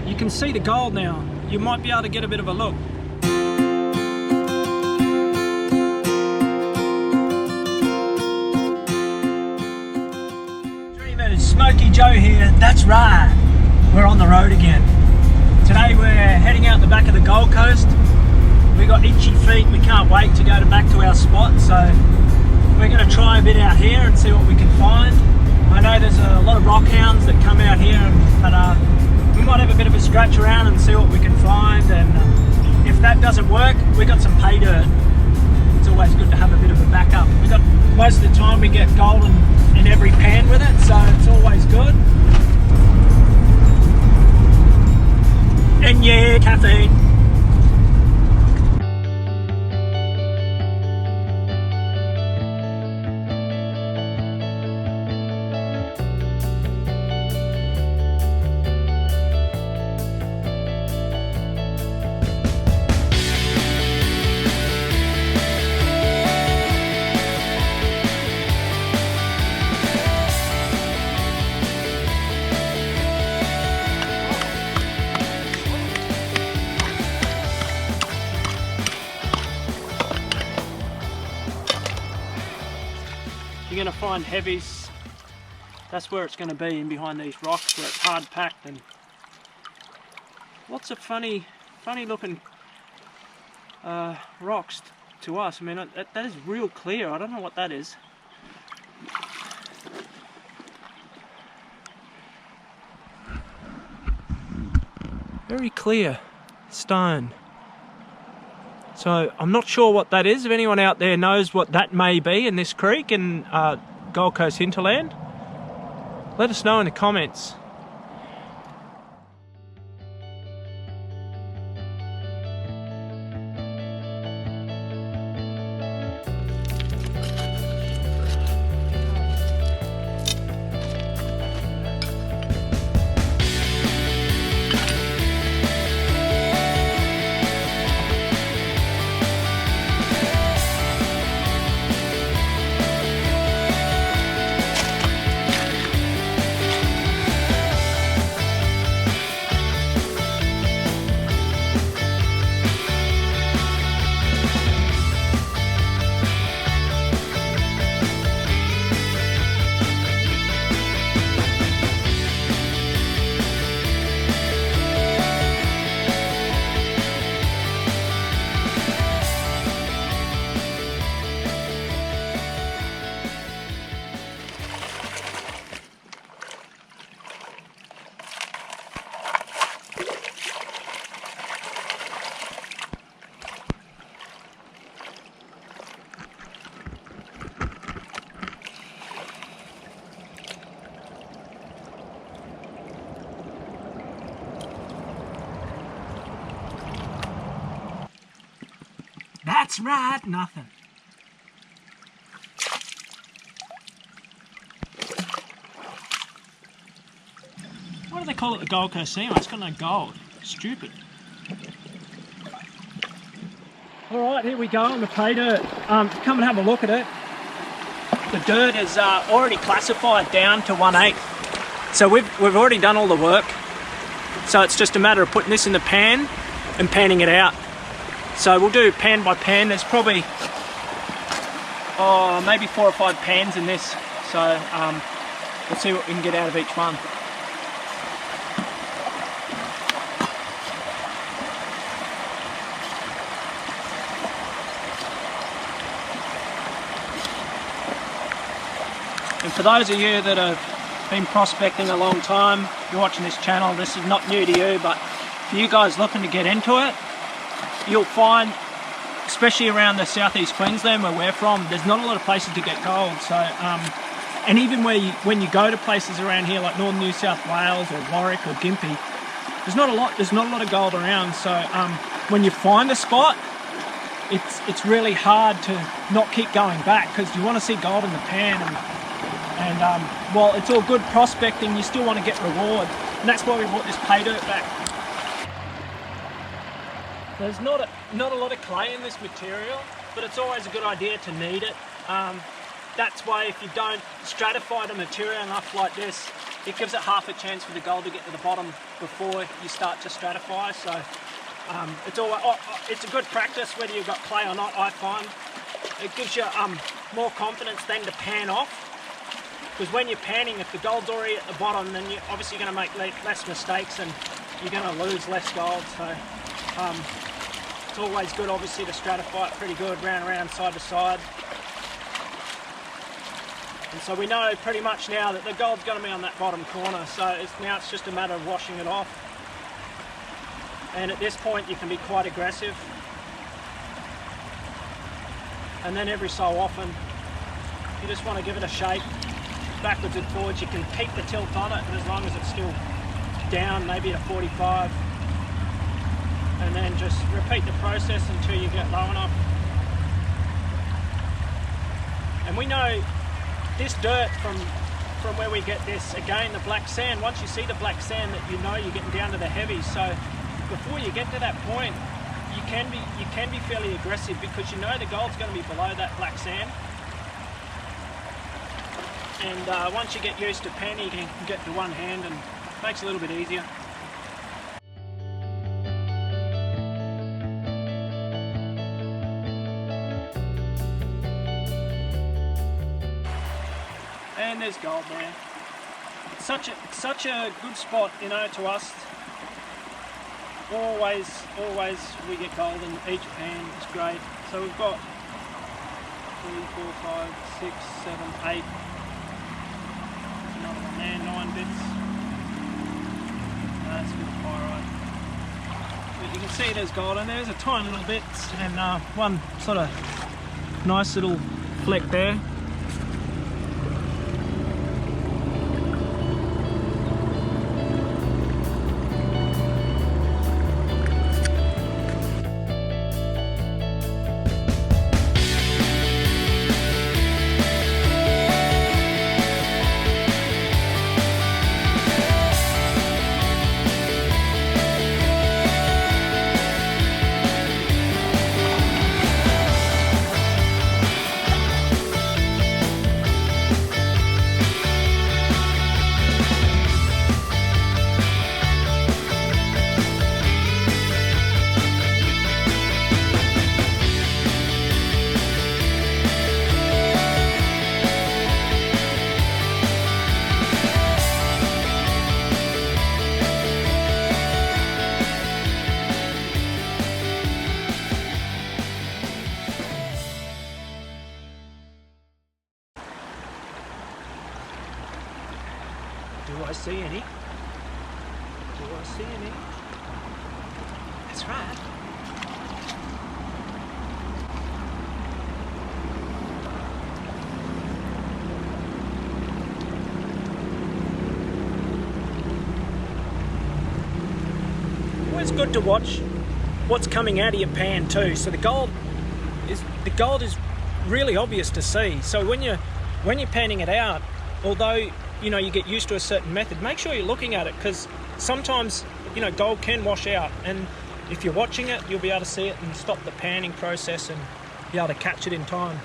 You can see the gold now. You might be able to get a bit of a look. Dreamers, Smokey Joe here. That's right, we're on the road again. Today we're heading out the back of the Gold Coast. We got itchy feet, we can't wait to go back to our spot, so we're going to try a bit out here and see what we can find. I know there's a lot of rock hounds that come out here, but we might have a bit of a scratch around and see what we can find, and if that doesn't work, we got some pay dirt. It's always good to have a bit of a backup. We got, most of the time we get gold in every pan with it, so it's always good. And yeah, caffeine. You're going to find heavies, that's where it's going to be, in behind these rocks where it's hard packed, and lots of funny looking rocks to us. I mean, that is real clear. I don't know what that is. Very clear stone. So I'm not sure what that is. If anyone out there knows what that may be in this creek in Gold Coast hinterland, let us know in the comments. That's right, nothing. What do they call it, the Gold Coast anyway? It's got no gold. Stupid. Alright, here we go on the pay dirt. Come and have a look at it. The dirt is already classified down to 1/8. So we've already done all the work. So it's just a matter of putting this in the pan and panning it out. So we'll do pan by pan. There's probably maybe 4 or 5 pans in this. So we'll see what we can get out of each one. And for those of you that have been prospecting a long time, if you're watching this channel, this is not new to you, but for you guys looking to get into it, you'll find, especially around the southeast Queensland where we're from, there's not a lot of places to get gold. So, and even when you go to places around here like northern New South Wales or Warwick or Gympie, there's not a lot of gold around. So when you find a spot, it's really hard to not keep going back, because you want to see gold in the pan, and while it's all good prospecting, you still want to get reward, and that's why we brought this pay dirt back. There's not a lot of clay in this material, but it's always a good idea to knead it. That's why if you don't stratify the material enough like this, it gives it half a chance for the gold to get to the bottom before you start to stratify. So it's a good practice whether you've got clay or not. I find it gives you more confidence then to pan off, because when you're panning, if the gold's already at the bottom, then you're obviously going to make less mistakes and you're going to lose less gold. So it's always good obviously to stratify it pretty good, round around, side to side. And so we know pretty much now that the gold's going to be on that bottom corner, so now it's just a matter of washing it off. And at this point you can be quite aggressive. And then every so often you just want to give it a shake backwards and forwards. You can keep the tilt on it as long as it's still down, maybe at a 45, and then just repeat the process until you get low enough. And we know this dirt from where we get this, again, the black sand, once you see the black sand, that you know you're getting down to the heavies. So before you get to that point, you can be fairly aggressive, because you know the gold's going to be below that black sand. And once you get used to panning, you can get to one hand and it makes it a little bit easier. And there's gold there. It's such a good spot, you know, to us. Always we get gold in each pan. It's great. So we've got 3, 4, 5, 6, 7, 8. There's another one there, 9 bits. That's a bit of pyrite. But you can see there's gold, and there's a tiny little bit, and one sort of nice little fleck there. Do I see any? Do I see any? That's right. Always good to watch what's coming out of your pan too. So the gold is really obvious to see. So when you're panning it out, although you know you get used to a certain method, make sure you're looking at it, because sometimes gold can wash out, and if you're watching it, you'll be able to see it and stop the panning process and be able to catch it in time.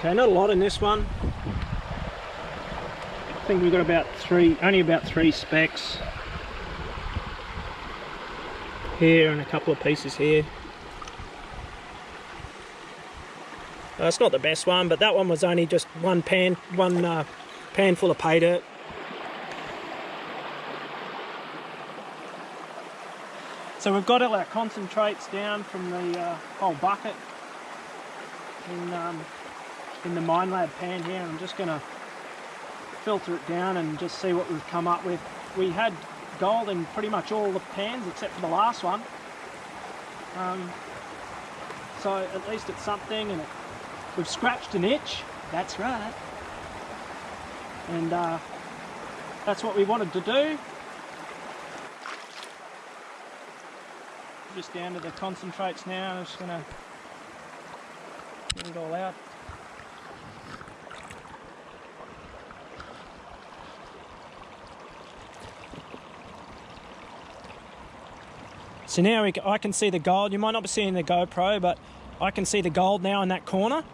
Okay, not a lot in this one. I think we've got only about three specks here and a couple of pieces here. It's not the best one, but that one was only just one pan full of pay dirt. So we've got all our concentrates down from the whole bucket in the Mine Lab pan here. I'm just going to filter it down and just see what we've come up with. We had gold in pretty much all the pans except for the last one. So at least it's something, and we've scratched an itch. That's right. And that's what we wanted to do. Just down to the concentrates now. I'm just going to get it all out. So now I can see the gold. You might not be seeing the GoPro, but I can see the gold now in that corner.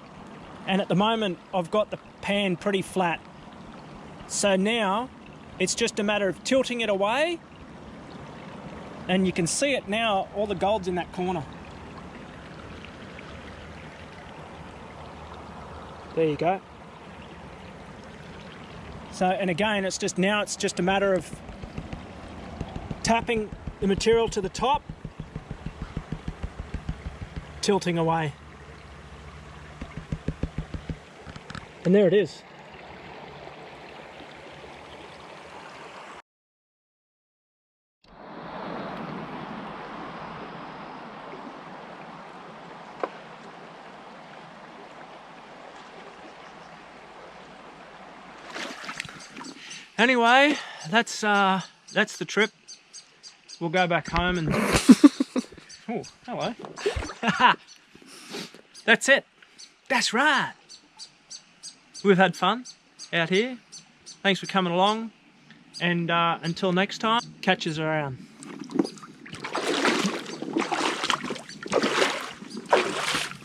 And at the moment, I've got the pan pretty flat. So now, it's just a matter of tilting it away. And you can see it now, all the gold's in that corner. There you go. So, and again, it's just a matter of tapping the material to the top, tilting away. And there it is. Anyway, that's the trip. We'll go back home and... Oh, hello. That's it. That's right. We've had fun out here. Thanks for coming along. And until next time, catch us around.